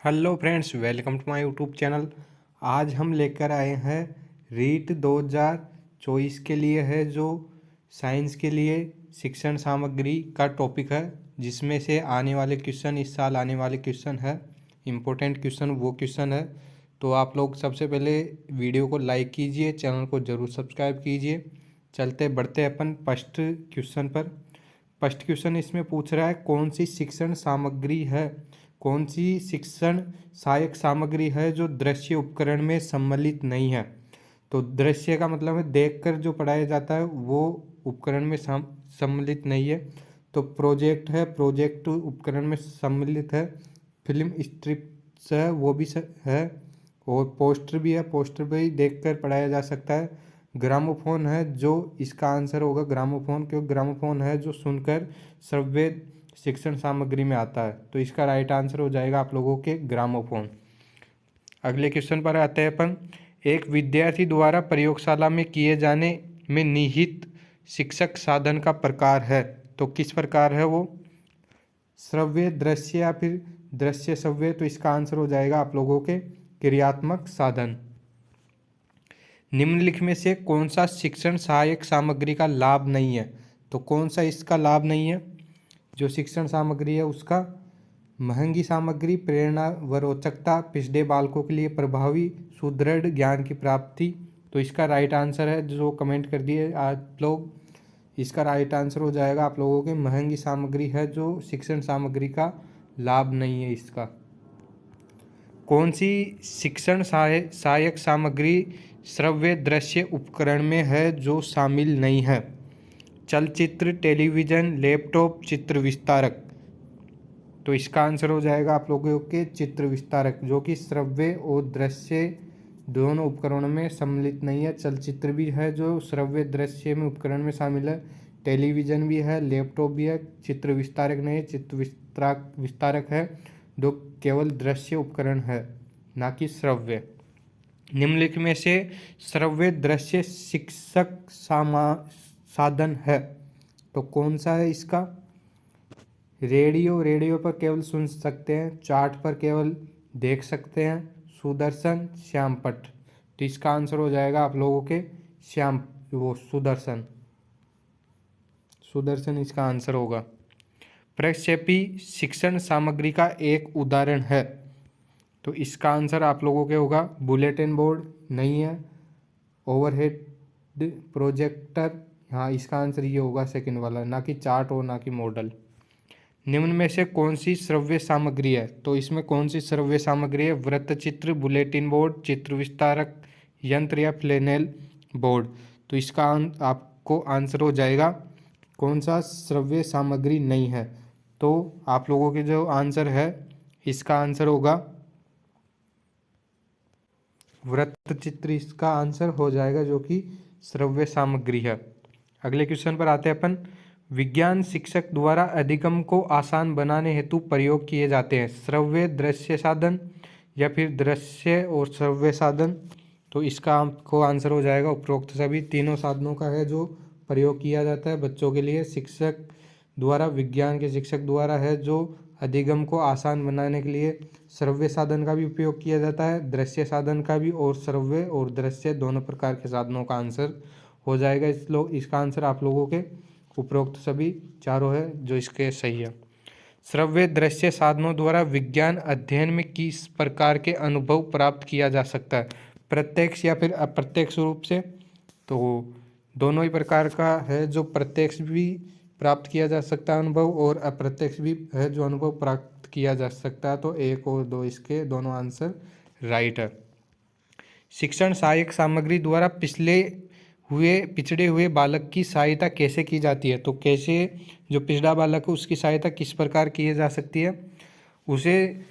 Hello friends, welcome to my YouTube channel. आज हम लेकर आए हैं रीट 2024 के लिए है जो साइंस के लिए शिक्षण सामग्री का टॉपिक है, जिसमें से आने वाले क्वेश्चन, इस साल आने वाले क्वेश्चन है, इम्पोर्टेंट क्वेश्चन वो क्वेश्चन है। तो आप लोग सबसे पहले वीडियो को लाइक कीजिए, चैनल को ज़रूर सब्सक्राइब कीजिए। चलते बढ़ते अपन फर्स्ट क्वेश्चन पर। फर्स्ट क्वेश्चन इसमें पूछ रहा है, कौन सी शिक्षण सामग्री है, कौन सी शिक्षण सहायक सामग्री है जो दृश्य उपकरण में सम्मिलित नहीं है। तो दृश्य का मतलब है देखकर जो पढ़ाया जाता है, वो उपकरण में सम्मिलित नहीं है। तो प्रोजेक्ट है, प्रोजेक्ट उपकरण में सम्मिलित है। फिल्म स्ट्रिप्स है, वो भी है। और पोस्टर भी है, पोस्टर भी देखकर पढ़ाया जा सकता है। ग्रामोफोन है, जो इसका आंसर होगा ग्रामोफोन, क्योंकि ग्रामोफोन है जो सुनकर श्रव्य शिक्षण सामग्री में आता है। तो इसका राइट आंसर हो जाएगा आप लोगों के ग्रामोफोन। अगले क्वेश्चन पर आते हैं अपन। एक विद्यार्थी द्वारा प्रयोगशाला में किए जाने में निहित शिक्षक साधन का प्रकार है, तो किस प्रकार है वो? श्रव्य, दृश्य या फिर दृश्य श्रव्य? तो इसका आंसर हो जाएगा आप लोगों के क्रियात्मक साधन। निम्नलिखित में से कौन सा शिक्षण सहायक सामग्री का लाभ नहीं है? तो कौन सा इसका लाभ नहीं है? जो शिक्षण सामग्री है उसका महंगी सामग्री, प्रेरणा व रोचकता, पिछड़े बालकों के लिए प्रभावी सुदृढ़ ज्ञान की प्राप्ति। तो इसका राइट आंसर है, जो कमेंट कर दिए आप लोग, इसका राइट आंसर हो जाएगा आप लोगों के महंगी सामग्री है जो शिक्षण सामग्री का लाभ नहीं है इसका। कौन सी शिक्षण सहायक सामग्री श्रव्य दृश्य उपकरण में है जो शामिल नहीं है? चलचित्र, टेलीविज़न, लैपटॉप, चित्र विस्तारक। तो इसका आंसर हो जाएगा आप लोगों के चित्र विस्तारक, जो कि श्रव्य और दृश्य दोनों उपकरणों में सम्मिलित नहीं है। चलचित्र भी है जो श्रव्य दृश्य में उपकरण में शामिल है, टेलीविज़न भी है, लैपटॉप भी है। चित्र विस्तारक नहीं है, चित्र विस्तारक है जो केवल दृश्य उपकरण है, ना कि श्रव्य। निम्नलिखित में से श्रव्य दृश्य शिक्षक साधन है, तो कौन सा है इसका? रेडियो, रेडियो पर केवल सुन सकते हैं। चार्ट पर केवल देख सकते हैं। सुदर्शन, श्यामपट्ट। तो इसका आंसर हो जाएगा आप लोगों के सुदर्शन, सुदर्शन इसका आंसर होगा। प्रक्षेपी शिक्षण सामग्री का एक उदाहरण है, तो इसका आंसर आप लोगों के होगा बुलेटिन बोर्ड, नहीं है। ओवरहेड प्रोजेक्टर, हाँ इसका आंसर ये होगा सेकंड वाला, ना कि चार्ट और ना कि मॉडल। निम्न में से कौन सी श्रव्य सामग्री है? तो इसमें कौन सी श्रव्य सामग्री है? वृत्तचित्र, बुलेटिन बोर्ड, चित्र विस्तारक यंत्र या फ्लैनेल बोर्ड। तो इसका आपको आंसर हो जाएगा कौन सा श्रव्य सामग्री नहीं है। तो आप लोगों के जो आंसर है, इसका आंसर होगा वृत्तचित्र, इसका आंसर हो जाएगा, जो कि श्रव्य सामग्री है। अगले क्वेश्चन पर आते हैं अपन। विज्ञान शिक्षक द्वारा अधिगम को आसान बनाने हेतु प्रयोग किए जाते हैं श्रव्य दृश्य साधन या फिर दृश्य और श्रव्य साधन। तो इसका आपको आंसर हो जाएगा उपरोक्त सभी तीनों साधनों का है जो प्रयोग किया जाता है बच्चों के लिए। शिक्षक द्वारा, विज्ञान के शिक्षक द्वारा है जो अधिगम को आसान बनाने के लिए श्रव्य साधन का भी उपयोग किया जाता है, दृश्य साधन का भी, और श्रव्य और दृश्य दोनों प्रकार के साधनों का आंसर हो जाएगा इसका आंसर आप लोगों के उपरोक्त सभी चारों है जो इसके सही है। श्रव्य दृश्य साधनों द्वारा विज्ञान अध्ययन में किस प्रकार के अनुभव प्राप्त किया जा सकता है? प्रत्यक्ष या फिर अप्रत्यक्ष रूप से? तो दोनों ही प्रकार का है, जो प्रत्यक्ष भी प्राप्त किया जा सकता है अनुभव, और अप्रत्यक्ष भी है जो अनुभव प्राप्त किया जा सकता है। तो 1 और 2 इसके दोनों आंसर राइट है। शिक्षण सहायक सामग्री द्वारा पिछड़े हुए बालक की सहायता कैसे की जाती है? तो कैसे जो पिछड़ा बालक है उसकी सहायता किस प्रकार की जा सकती है? उसे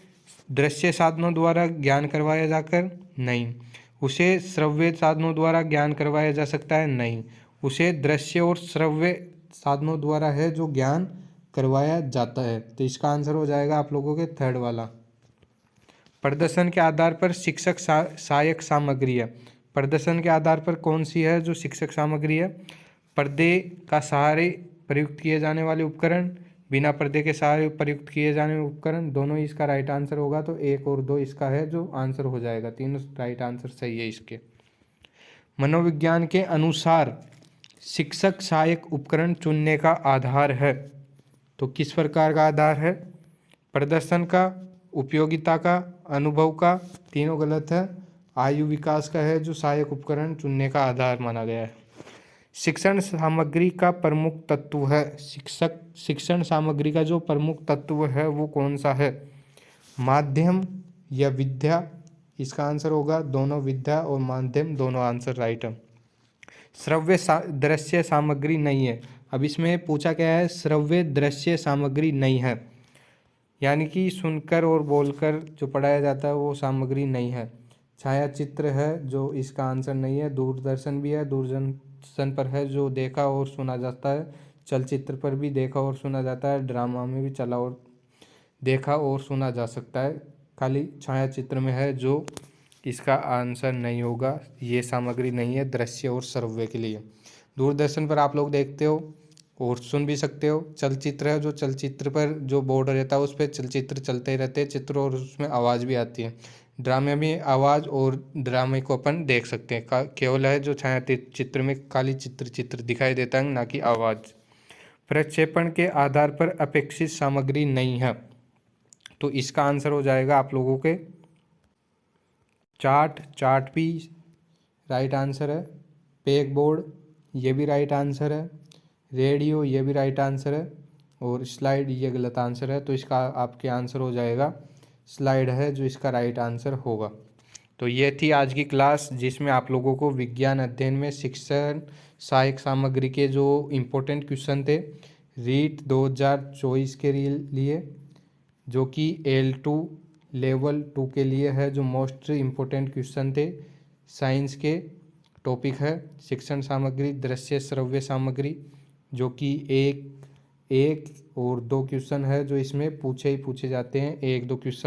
दृश्य साधनों द्वारा ज्ञान करवाया जाकर? नहीं। उसे श्रव्य साधनों द्वारा ज्ञान करवाया जा सकता है? नहीं। उसे दृश्य और श्रव्य साधनों द्वारा है जो ज्ञान करवाया जाता है। तो इसका आंसर हो जाएगा आप लोगों के थर्ड वाला। प्रदर्शन के आधार पर शिक्षक सहायक सामग्री है। प्रदर्शन के आधार पर कौन सी है जो शिक्षक सामग्री है? पर्दे का सहारे प्रयुक्त किए जाने वाले उपकरण, बिना पर्दे के सारे प्रयुक्त किए जाने वाले उपकरण, दोनों ही इसका राइट आंसर होगा। तो 1 और 2 इसका है जो आंसर हो जाएगा, तीनों राइट आंसर सही है इसके। मनोविज्ञान के अनुसार शिक्षक सहायक उपकरण चुनने का आधार है, तो किस प्रकार का आधार है? प्रदर्शन का, उपयोगिता का, अनुभव का, तीनों गलत है। आयु विकास का है जो सहायक उपकरण चुनने का आधार माना गया है। शिक्षण सामग्री का प्रमुख तत्व है, शिक्षण सामग्री का जो प्रमुख तत्व है वो कौन सा है? माध्यम या विद्या? इसका आंसर होगा दोनों, विद्या और माध्यम दोनों आंसर राइट है। श्रव्य दृश्य सामग्री नहीं है। अब इसमें पूछा क्या है? श्रव्य दृश्य सामग्री नहीं है, यानी कि सुनकर और बोलकर जो पढ़ाया जाता है वो सामग्री नहीं है। छायाचित्र है जो इसका आंसर नहीं है। दूरदर्शन भी है, दूरदर्शन पर है जो देखा और सुना जाता है। चलचित्र पर भी देखा और सुना जाता है। ड्रामा में भी चला और देखा और सुना जा सकता है। खाली छायाचित्र में है जो इसका आंसर नहीं होगा। ये सामग्री नहीं है दृश्य और श्रव्य के लिए। दूरदर्शन पर आप लोग देखते हो और सुन भी सकते हो। चलचित्र है जो चलचित्र पर जो बोर्ड रहता है उस पर चलचित्र चलते ही रहते हैं चित्र, और उसमें आवाज़ भी आती है। ड्रामे में आवाज़ और ड्रामे को अपन देख सकते हैं। केवल है जो छायाचित्र में खाली चित्र दिखाई देता है, ना कि आवाज़। प्रक्षेपण के आधार पर अपेक्षित सामग्री नहीं है, तो इसका आंसर हो जाएगा आप लोगों के चार्ट भी राइट आंसर है। पेग बोर्ड ये भी राइट आंसर है। रेडियो ये भी राइट आंसर है। और स्लाइड ये गलत आंसर है, तो इसका आपके आंसर हो जाएगा स्लाइड है जो इसका राइट आंसर होगा। तो ये थी आज की क्लास जिसमें आप लोगों को विज्ञान अध्ययन में शिक्षण सहायक सामग्री के जो इम्पोर्टेंट क्वेश्चन थे रीट 2024 के लिए, जो कि L2 लेवल 2 के लिए है, जो मोस्ट इम्पोर्टेंट क्वेश्चन थे साइंस के टॉपिक है शिक्षण सामग्री, दृश्य श्रव्य सामग्री, जो कि एक और 2 क्वेश्चन है जो इसमें पूछे जाते हैं। 1-2 क्वेश्चन